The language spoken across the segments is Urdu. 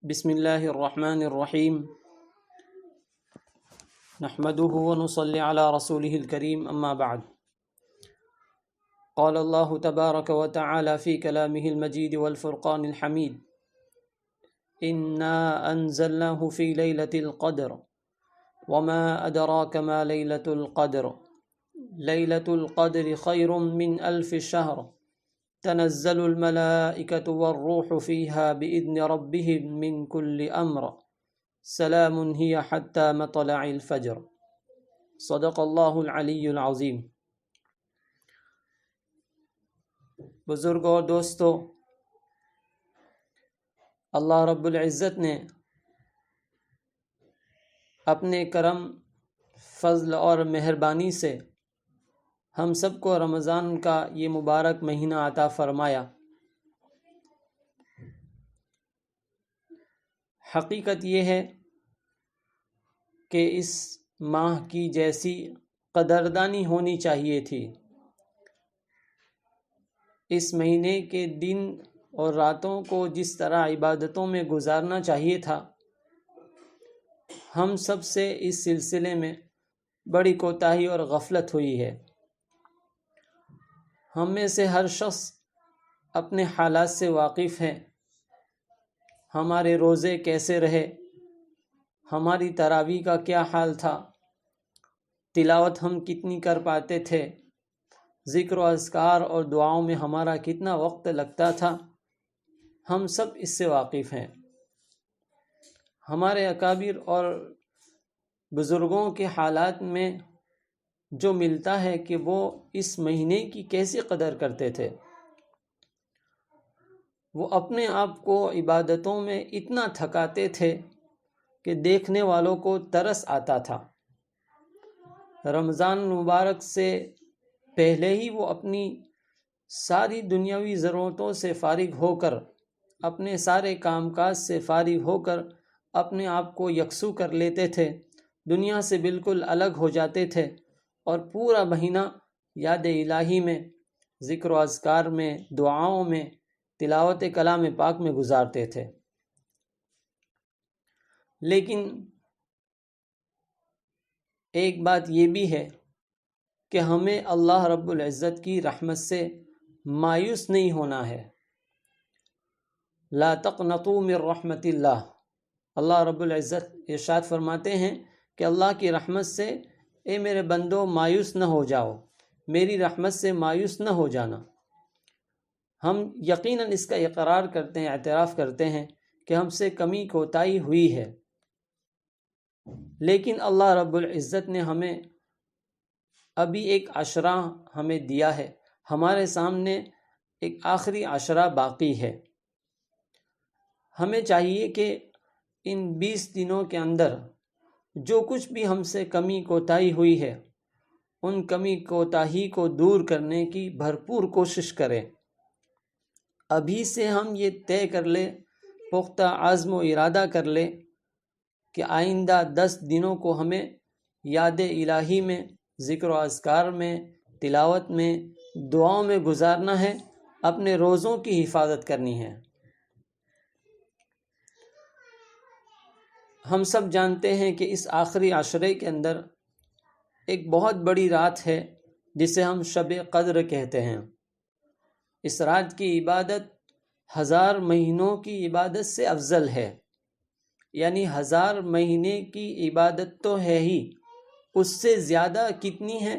بسم اللہ الرحمن الرحیم نحمده ونصلي على رسوله الكريم اما بعد قال الله تبارك وتعالى في كلامه المجيد والفرقان الحميد إنا أنزلناه في ليلة القدر وما أدراك ما ليلة القدر ليلة القدر خير من 1000 شهر تنزل الملائكة والروح فيها بإذن ربهم من كل أمر سلام هي حتى مطلع الفجر صدق اللہ العلی العظیم۔ بزرگوں اور دوستو، اللہ رب العزت نے اپنے کرم، فضل اور مہربانی سے ہم سب کو رمضان کا یہ مبارک مہینہ عطا فرمایا۔ حقیقت یہ ہے کہ اس ماہ کی جیسی قدردانی ہونی چاہیے تھی، اس مہینے کے دن اور راتوں کو جس طرح عبادتوں میں گزارنا چاہیے تھا، ہم سب سے اس سلسلے میں بڑی کوتاہی اور غفلت ہوئی ہے۔ ہم میں سے ہر شخص اپنے حالات سے واقف ہے، ہمارے روزے کیسے رہے، ہماری تراویح کا کیا حال تھا، تلاوت ہم کتنی کر پاتے تھے، ذکر و اذکار اور دعاؤں میں ہمارا کتنا وقت لگتا تھا، ہم سب اس سے واقف ہیں۔ ہمارے اکابر اور بزرگوں کے حالات میں جو ملتا ہے کہ وہ اس مہینے کی کیسی قدر کرتے تھے۔ وہ اپنے آپ کو عبادتوں میں اتنا تھکاتے تھے کہ دیکھنے والوں کو ترس آتا تھا۔ رمضان مبارک سے پہلے ہی وہ اپنی ساری دنیاوی ضرورتوں سے فارغ ہو کر، اپنے سارے کام کاج سے فارغ ہو کر اپنے آپ کو یکسو کر لیتے تھے، دنیا سے بالکل الگ ہو جاتے تھے، اور پورا مہینہ یاد الہی میں، ذکر و اذکار میں، دعاؤں میں، تلاوت کلام پاک میں گزارتے تھے۔ لیکن ایک بات یہ بھی ہے کہ ہمیں اللہ رب العزت کی رحمت سے مایوس نہیں ہونا ہے۔ لا تقنطوا من رحمت اللہ، اللہ رب العزت ارشاد فرماتے ہیں کہ اللہ کی رحمت سے اے میرے بندو مایوس نہ ہو جاؤ، میری رحمت سے مایوس نہ ہو جانا۔ ہم یقیناً اس کا اقرار کرتے ہیں، اعتراف کرتے ہیں کہ ہم سے کمی کوتاہی ہوئی ہے، لیکن اللہ رب العزت نے ہمیں ابھی ایک عشرہ ہمیں دیا ہے، ہمارے سامنے ایک آخری عشرہ باقی ہے۔ ہمیں چاہیے کہ ان 20 دنوں کے اندر جو کچھ بھی ہم سے کمی کوتاہی ہوئی ہے، ان کمی کوتاہی کو دور کرنے کی بھرپور کوشش کریں۔ ابھی سے ہم یہ طے کر لیں، پختہ عزم و ارادہ کر لیں کہ آئندہ 10 دنوں کو ہمیں یاد الہی میں، ذکر و اذکار میں، تلاوت میں، دعاؤں میں گزارنا ہے، اپنے روزوں کی حفاظت کرنی ہے۔ ہم سب جانتے ہیں کہ اس آخری عشرے کے اندر ایک بہت بڑی رات ہے جسے ہم شب قدر کہتے ہیں۔ اس رات کی عبادت 1000 مہینوں کی عبادت سے افضل ہے، یعنی 1000 مہینے کی عبادت تو ہے ہی، اس سے زیادہ کتنی ہے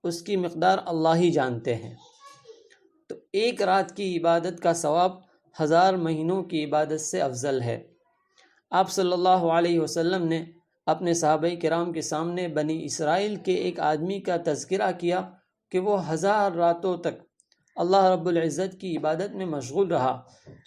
اس کی مقدار اللہ ہی جانتے ہیں۔ تو ایک رات کی عبادت کا ثواب 1000 مہینوں کی عبادت سے افضل ہے۔ آپ صلی اللہ علیہ وسلم نے اپنے صحابہ کرام کے سامنے بنی اسرائیل کے ایک آدمی کا تذکرہ کیا کہ وہ 1000 راتوں تک اللہ رب العزت کی عبادت میں مشغول رہا۔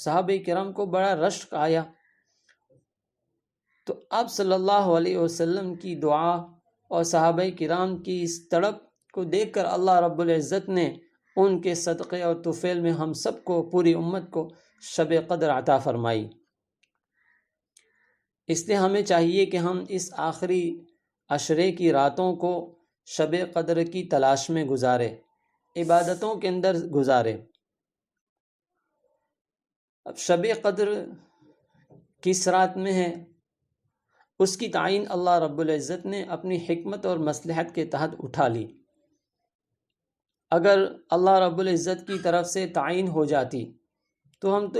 صحابہ کرام کو بڑا رشک آیا، تو آپ صلی اللہ علیہ وسلم کی دعا اور صحابہ کرام کی اس تڑپ کو دیکھ کر اللہ رب العزت نے ان کے صدقے اور طفیل میں ہم سب کو، پوری امت کو شب قدر عطا فرمائی۔ اس لیے ہمیں چاہیے کہ ہم اس آخری عشرے کی راتوں کو شب قدر کی تلاش میں گزاریں، عبادتوں کے اندر گزاریں۔ اب شب قدر کس رات میں ہے، اس کی تعین اللہ رب العزت نے اپنی حکمت اور مصلحت کے تحت اٹھا لی۔ اگر اللہ رب العزت کی طرف سے تعین ہو جاتی تو ہم تو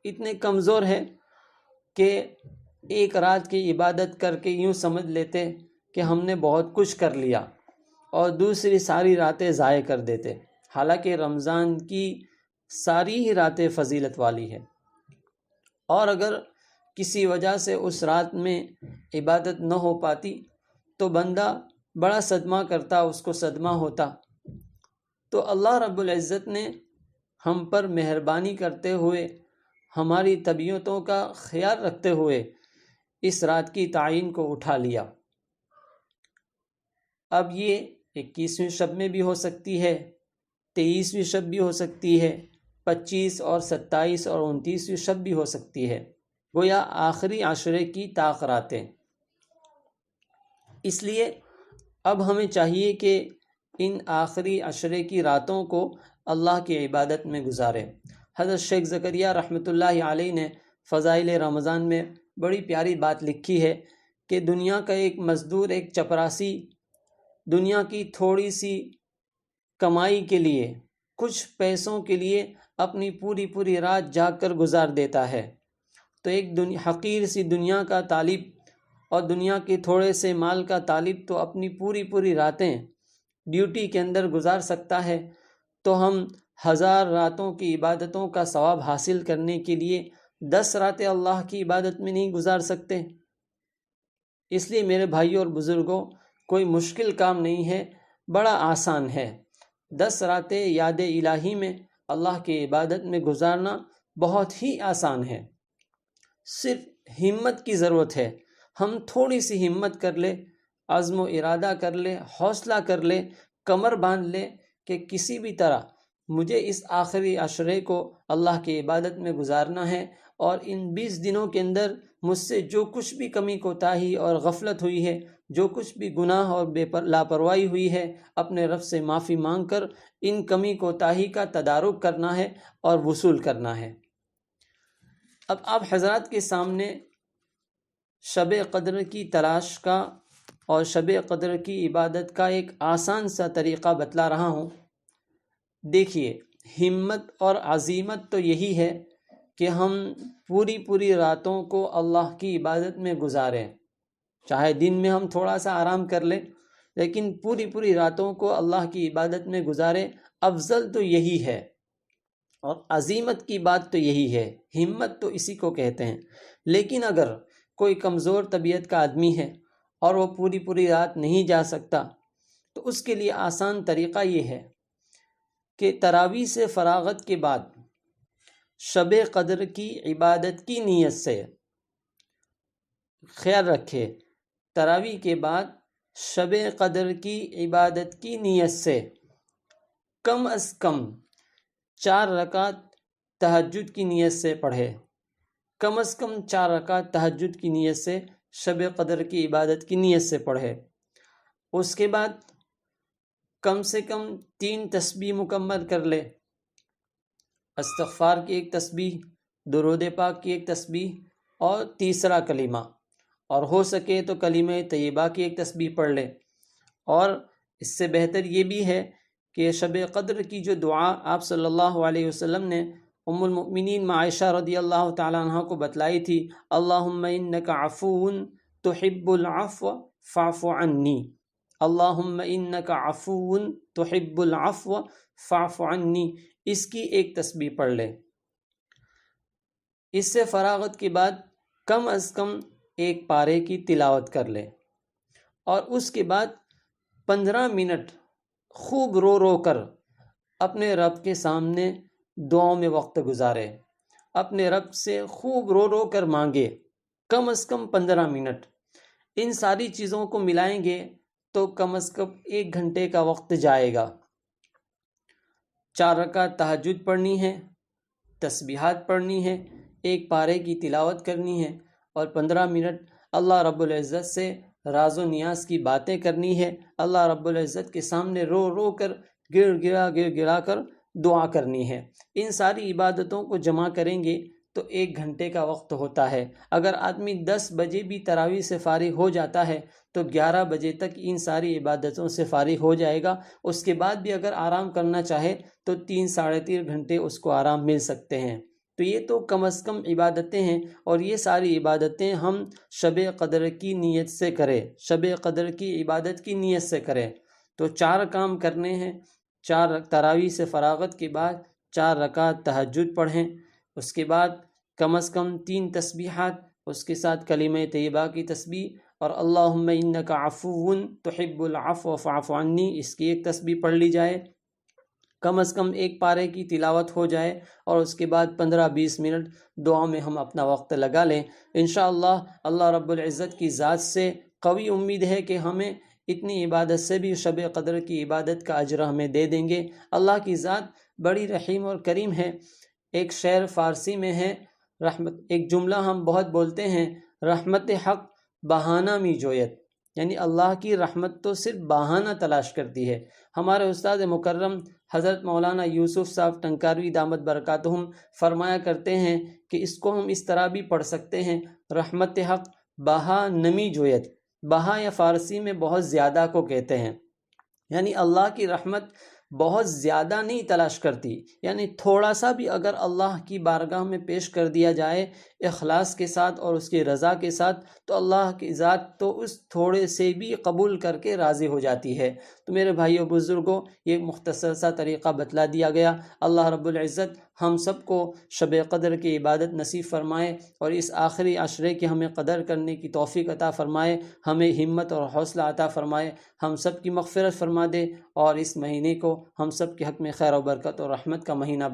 اتنے کمزور ہیں کہ ایک رات کی عبادت کر کے یوں سمجھ لیتے کہ ہم نے بہت کچھ کر لیا اور دوسری ساری راتیں ضائع کر دیتے، حالانکہ رمضان کی ساری ہی راتیں فضیلت والی ہے۔ اور اگر کسی وجہ سے اس رات میں عبادت نہ ہو پاتی تو بندہ بڑا صدمہ کرتا، اس کو صدمہ ہوتا۔ تو اللہ رب العزت نے ہم پر مہربانی کرتے ہوئے، ہماری طبیعتوں کا خیال رکھتے ہوئے اس رات کی تعین کو اٹھا لیا۔ اب یہ 21ویں شب میں بھی ہو سکتی ہے، 23ویں شب بھی ہو سکتی ہے، 25 اور 27 اور 29ویں شب بھی ہو سکتی ہے، گویا آخری عشرے کی طاق راتیں۔ اس لیے اب ہمیں چاہیے کہ ان آخری عشرے کی راتوں کو اللہ کی عبادت میں گزاریں۔ حضرت شیخ زکریہ رحمۃ اللہ علیہ نے فضائل رمضان میں بڑی پیاری بات لکھی ہے کہ دنیا کا ایک مزدور، ایک چپراسی دنیا کی تھوڑی سی کمائی کے لیے، کچھ پیسوں کے لیے اپنی پوری رات جاگ کر گزار دیتا ہے، تو ایک حقیر سی دنیا کا طالب اور دنیا کے تھوڑے سے مال کا طالب تو اپنی پوری راتیں ڈیوٹی کے اندر گزار سکتا ہے، تو ہم 1000 راتوں کی عبادتوں کا ثواب حاصل کرنے کے لیے 10 راتیں اللہ کی عبادت میں نہیں گزار سکتے؟ اس لیے میرے بھائیوں اور بزرگوں، کوئی مشکل کام نہیں ہے، بڑا آسان ہے۔ 10 راتیں یاد الہی میں اللہ کی عبادت میں گزارنا بہت ہی آسان ہے، صرف ہمت کی ضرورت ہے۔ ہم تھوڑی سی ہمت کر لیں، عزم و ارادہ کر لیں، حوصلہ کر لیں، کمر باندھ لیں کہ کسی بھی طرح مجھے اس آخری عشرے کو اللہ کی عبادت میں گزارنا ہے، اور ان 20 دنوں کے اندر مجھ سے جو کچھ بھی کمی کوتاہی اور غفلت ہوئی ہے، جو کچھ بھی گناہ اور لاپرواہی ہوئی ہے، اپنے رب سے معافی مانگ کر ان کمی کوتاہی کا تدارک کرنا ہے اور وصول کرنا ہے۔ اب آپ حضرات کے سامنے شب قدر کی تلاش کا اور شب قدر کی عبادت کا ایک آسان سا طریقہ بتلا رہا ہوں۔ دیکھیے، ہمت اور عزیمت تو یہی ہے کہ ہم پوری راتوں کو اللہ کی عبادت میں گزاریں، چاہے دن میں ہم تھوڑا سا آرام کر لیں، لیکن پوری راتوں کو اللہ کی عبادت میں گزاریں۔ افضل تو یہی ہے، اور عزیمت کی بات تو یہی ہے، ہمت تو اسی کو کہتے ہیں۔ لیکن اگر کوئی کمزور طبیعت کا آدمی ہے اور وہ پوری رات نہیں جا سکتا، تو اس کے لیے آسان طریقہ یہ ہے کہ تراویح سے فراغت کے بعد شب قدر کی عبادت کی نیت سے، خیال رکھے، تراویح کے بعد شب قدر کی عبادت کی نیت سے کم از کم 4 رکعت تہجد کی نیت سے پڑھے، کم از کم 4 رکعت تہجد کی نیت سے شب قدر کی عبادت کی نیت سے پڑھے۔ اس کے بعد کم سے کم 3 تسبیح مکمل کر لے، استغفار کی ایک تسبیح، درود پاک کی ایک تسبیح، اور تیسرا کلمہ، اور ہو سکے تو کلمہ طیبہ کی ایک تسبیح پڑھ لے۔ اور اس سے بہتر یہ بھی ہے کہ شب قدر کی جو دعا آپ صلی اللہ علیہ وسلم نے ام المؤمنین عائشہ رضی اللہ تعالیٰ عنہ کو بتلائی تھی، اللہم انک عفو تحب العفو فاعف عنی، اللہم انک عفو تحب العفو فاعف عنی، اس کی ایک تسبیح پڑھ لے۔ اس سے فراغت کے بعد کم از کم ایک پارے کی تلاوت کر لے، اور اس کے بعد 15 منٹ خوب رو کر اپنے رب کے سامنے دعاؤں میں وقت گزارے، اپنے رب سے خوب رو کر مانگے، کم از کم 15 منٹ۔ ان ساری چیزوں کو ملائیں گے تو کم از کم 1 گھنٹے کا وقت جائے گا۔ 4 رکعت تہجد پڑھنی ہے، تسبیحات پڑھنی ہے، ایک پارے کی تلاوت کرنی ہے، اور 15 منٹ اللہ رب العزت سے راز و نیاز کی باتیں کرنی ہے، اللہ رب العزت کے سامنے رو کر گڑ گڑا کر دعا کرنی ہے۔ ان ساری عبادتوں کو جمع کریں گے تو 1 گھنٹے کا وقت ہوتا ہے۔ اگر آدمی 10 بجے بھی تراویح سے فارغ ہو جاتا ہے تو 11 بجے تک ان ساری عبادتوں سے فارغ ہو جائے گا۔ اس کے بعد بھی اگر آرام کرنا چاہے تو 3 ساڑھے 3 گھنٹے اس کو آرام مل سکتے ہیں۔ تو یہ تو کم از کم عبادتیں ہیں، اور یہ ساری عبادتیں ہم شب قدر کی نیت سے کریں، شب قدر کی عبادت کی نیت سے کریں۔ تو 4 کام کرنے ہیں۔ 4 تراویح سے فراغت کے بعد 4 رکعت تہجد پڑھیں، اس کے بعد کم از کم 3 تسبیحات، اس کے ساتھ کلمہ طیبہ کی تسبیح، اور اللہم انک عفو تحب العفو فاعف عنی، اس کی ایک تسبیح پڑھ لی جائے۔ کم از کم 1 پارے کی تلاوت ہو جائے، اور اس کے بعد 15-20 منٹ دعا میں ہم اپنا وقت لگا لیں۔ انشاءاللہ اللہ رب العزت کی ذات سے قوی امید ہے کہ ہمیں اتنی عبادت سے بھی شب قدر کی عبادت کا اجر ہمیں دے دیں گے۔ اللہ کی ذات بڑی رحیم اور کریم ہے۔ ایک شعر فارسی میں ہے، ایک جملہ ہم بہت بولتے ہیں، رحمت حق بہانہ می جویت، یعنی اللہ کی رحمت تو صرف بہانہ تلاش کرتی ہے۔ ہمارے استاد مکرم حضرت مولانا یوسف صاحب ٹنکاروی دامت برکاتہم فرمایا کرتے ہیں کہ اس کو ہم اس طرح بھی پڑھ سکتے ہیں، رحمت حق بہا نمی جویت۔ بہا یا فارسی میں بہت زیادہ کو کہتے ہیں، یعنی اللہ کی رحمت بہت زیادہ نہیں تلاش کرتی، یعنی تھوڑا سا بھی اگر اللہ کی بارگاہ میں پیش کر دیا جائے اخلاص کے ساتھ اور اس کی رضا کے ساتھ، تو اللہ کی ذات تو اس تھوڑے سے بھی قبول کر کے راضی ہو جاتی ہے۔ تو میرے بھائیو بزرگوں، یہ مختصر سا طریقہ بتلا دیا گیا۔ اللہ رب العزت ہم سب کو شب قدر کی عبادت نصیب فرمائے، اور اس آخری عشرے کی ہمیں قدر کرنے کی توفیق عطا فرمائے، ہمیں ہمت اور حوصلہ عطا فرمائے، ہم سب کی مغفرت فرما دے، اور اس مہینے کو ہم سب کے حق میں خیر و برکت اور رحمت کا مہینہ